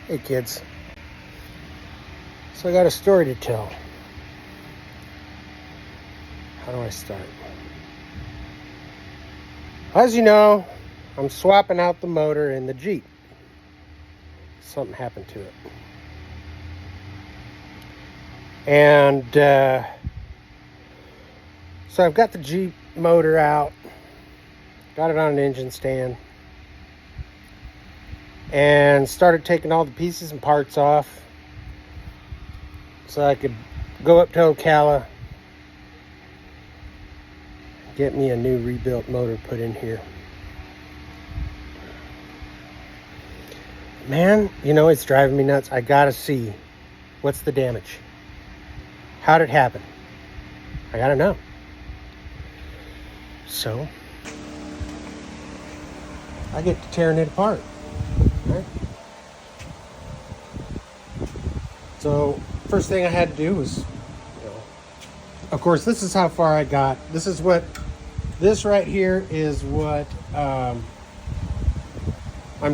Hey kids. So I got a story to tell. How do I start? As you know, I'm swapping out the motor in the Jeep. Something happened to it. And so I've got the Jeep motor out, got it on an engine stand, and started taking all the pieces and parts off so I could go up to Ocala, get me a new rebuilt motor put in here. Man, you know, it's driving me nuts. I gotta see what's the damage. How did it happen? I gotta know. So I get to tearing it apart. Right? So first thing I had to do was, of course, this is how far I got. This right here is what I'm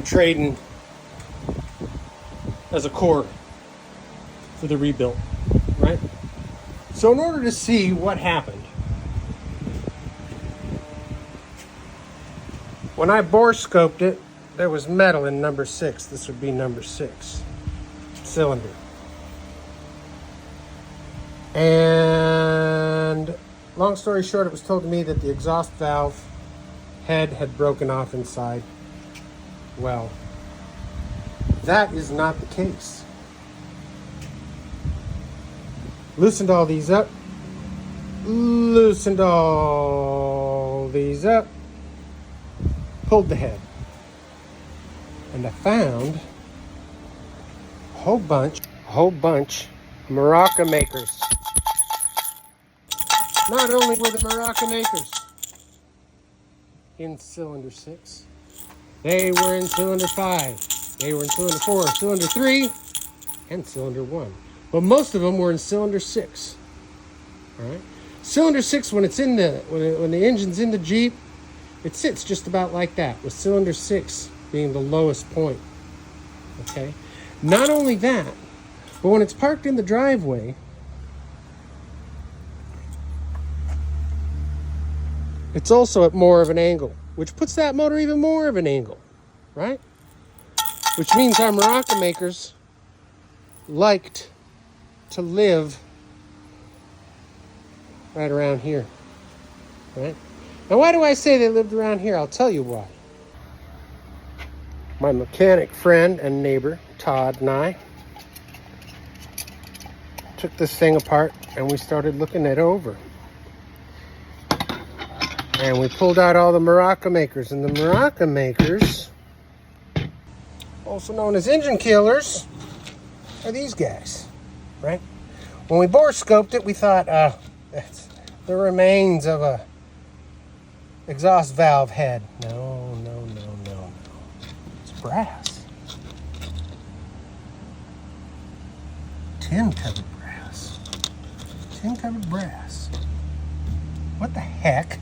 trading as a core for the rebuild, right? So in order to see what happened, when I bore scoped it, there was metal in number 6. This would be number 6 cylinder. And long story short, it was told to me that the exhaust valve head had broken off inside. Well, that is not the case. Loosened all these up. Pulled the head. And I found a whole bunch of maraca makers. Not only were the maraca makers in cylinder 6, they were in cylinder 5, they were in cylinder 4, cylinder 3, and cylinder 1. But most of them were in cylinder 6. All right? Cylinder 6, when the engine's in the Jeep, it sits just about like that, with cylinder 6 being the lowest point. Okay? Not only that, but when it's parked in the driveway, it's also at more of an angle, which puts that motor even more of an angle, right? Which means our maraca makers liked to live right around here, right? Now, why do I say they lived around here? I'll tell you why. My mechanic friend and neighbor, Todd, and I took this thing apart and we started looking it over. And we pulled out all the maraca makers. And the maraca makers, also known as engine killers, are these guys, right? When we bore scoped it, we thought, that's the remains of a exhaust valve head. No. It's brass. Tin-covered brass. Tin-covered brass. What the heck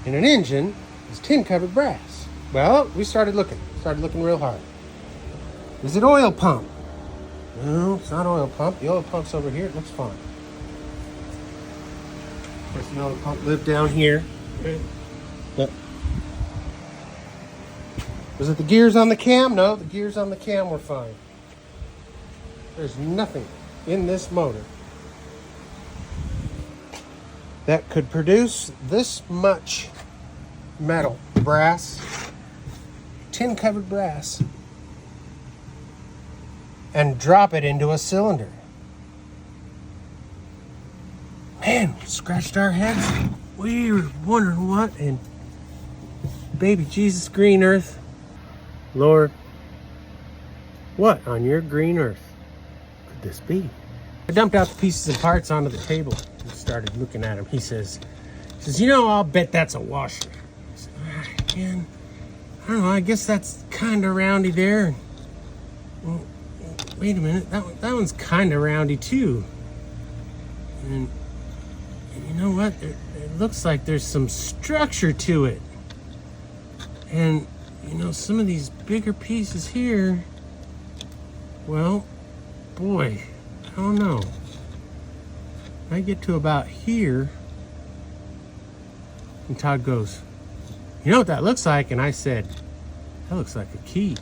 in an engine is tin-covered brass? Well, we started looking real hard. Is it oil pump? No, it's not oil pump. The oil pump's over here. It looks fine. Of course, the oil pump lived down here. But was it the gears on the cam? No, the gears on the cam were fine. There's nothing in this motor that could produce this much metal, brass, tin-covered brass, and drop it into a cylinder. Man, we scratched our heads. We were wondering what in baby Jesus green earth, Lord, what on your green earth could this be? I dumped out the pieces and parts onto the table and started looking at him. He says, I'll bet that's a washer. I said, man, I don't know, I guess that's kind of roundy there. Well, wait a minute, that one's kind of roundy too. And you know what? It looks like there's some structure to it. And You know, some of these bigger pieces here, well, boy, I don't know. I get to about here, and Todd goes, "You know what that looks like?" And I said, "That looks like a key.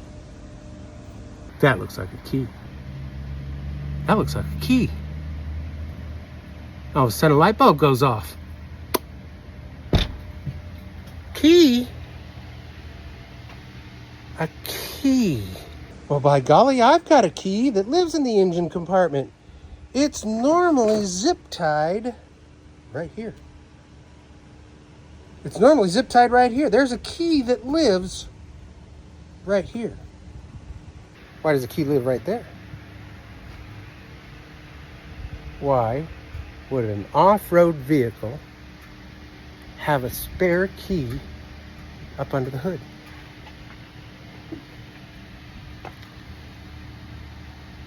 That looks like a key. That looks like a key." All of a sudden, a light bulb goes off. Key? A key. Well, by golly, I've got a key that lives in the engine compartment. It's normally zip tied right here. It's normally zip tied right here. There's a key that lives right here. Why does the key live right there? Why would an off-road vehicle have a spare key up under the hood?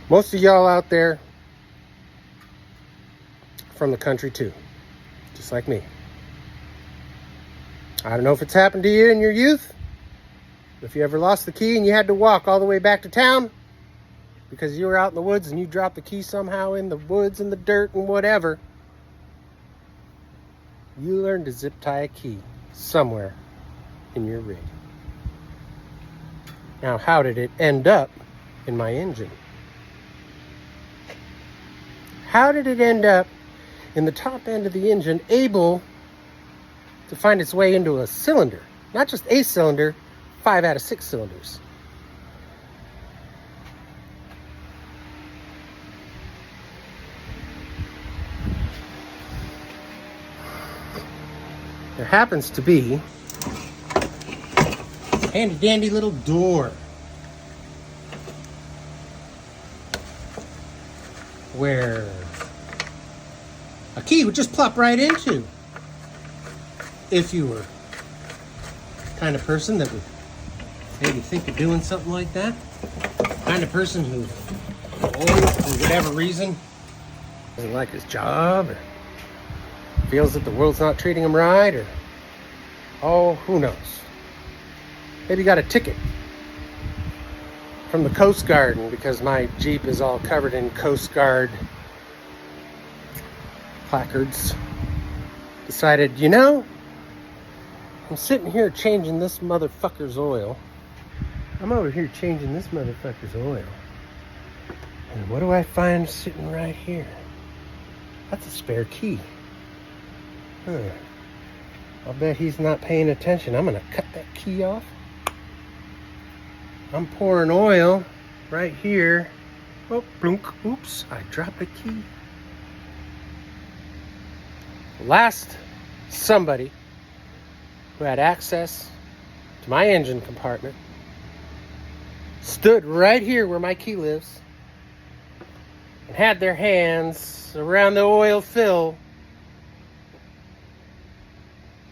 Most of y'all out there from the country too, just like me. I don't know if it's happened to you in your youth. If you ever lost the key and you had to walk all the way back to town because you were out in the woods and you dropped the key somehow in the woods and the dirt and whatever, you learned to zip tie a key somewhere in your rig. Now, how did it end up in my engine? How did it end up in the top end of the engine, able to find its way into a cylinder? Not just a cylinder, 5 out of 6 cylinders. There happens to be a handy dandy little door where a key would just plop right into if you were the kind of person that would maybe think of doing something like that. Kind of person who, for whatever reason, doesn't like his job or feels that the world's not treating him right, or, oh, who knows. Maybe got a ticket from the Coast Guard, and because my Jeep is all covered in Coast Guard placards, decided, you know, I'm sitting here changing this motherfucker's oil. I'm over here changing this motherfucker's oil. And what do I find sitting right here? That's a spare key. I'll bet he's not paying attention. I'm gonna cut that key off. I'm pouring oil right here. Oh, blunk. Oops, I dropped a key. Last somebody who had access to my engine compartment stood right here where my key lives and had their hands around the oil fill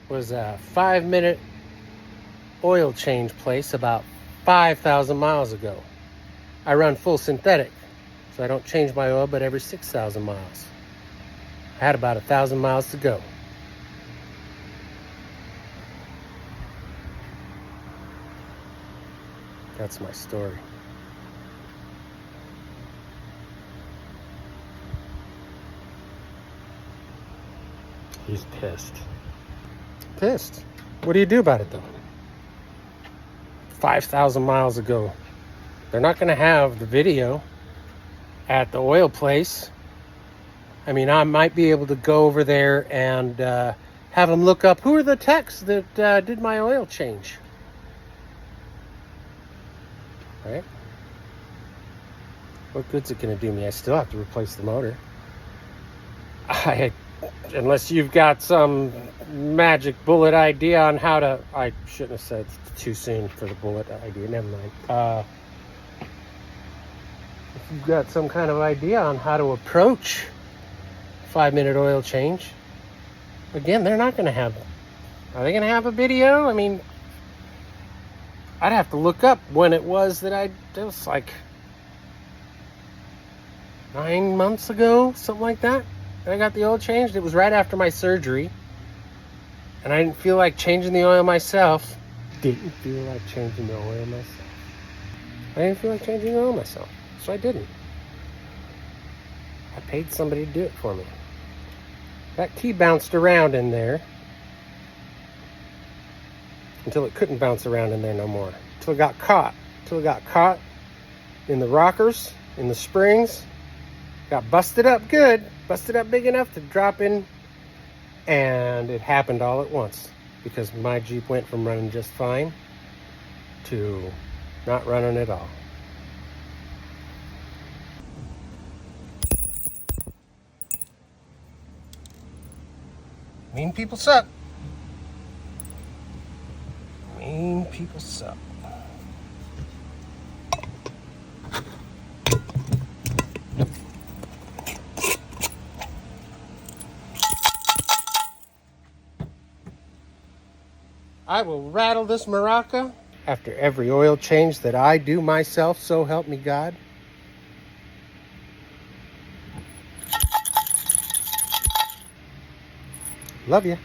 was a 5-minute oil change place about 5,000 miles ago. I run full synthetic, so I don't change my oil but every 6,000 miles. I had about 1,000 miles to go. That's my story. He's pissed. Pissed. What do you do about it though? 5,000 miles ago. They're not going to have the video at the oil place. I mean, I might be able to go over there and have them look up who are the techs that did my oil change. Right? What good's it going to do me? I still have to replace the motor. Unless you've got some magic bullet idea on how to... I shouldn't have said too soon for the bullet idea. Never mind. If you've got some kind of idea on how to approach 5-minute oil change, again, they're not going to have... Are they going to have a video? I mean, I'd have to look up when it was that it was like 9 months ago, something like that. I got the oil changed. It was right after my surgery, and I didn't feel like changing the oil myself. didn't feel like changing the oil myself. I didn't feel like changing the oil myself, so I didn't. I paid somebody to do it for me. That key bounced around in there until it couldn't bounce around in there no more. Until it got caught. Until it got caught in the rockers, in the springs. Got busted up good. Busted up big enough to drop in. And it happened all at once. Because my Jeep went from running just fine to not running at all. Mean people suck. Mean people suck. I will rattle this maraca after every oil change that I do myself, so help me God. Love ya.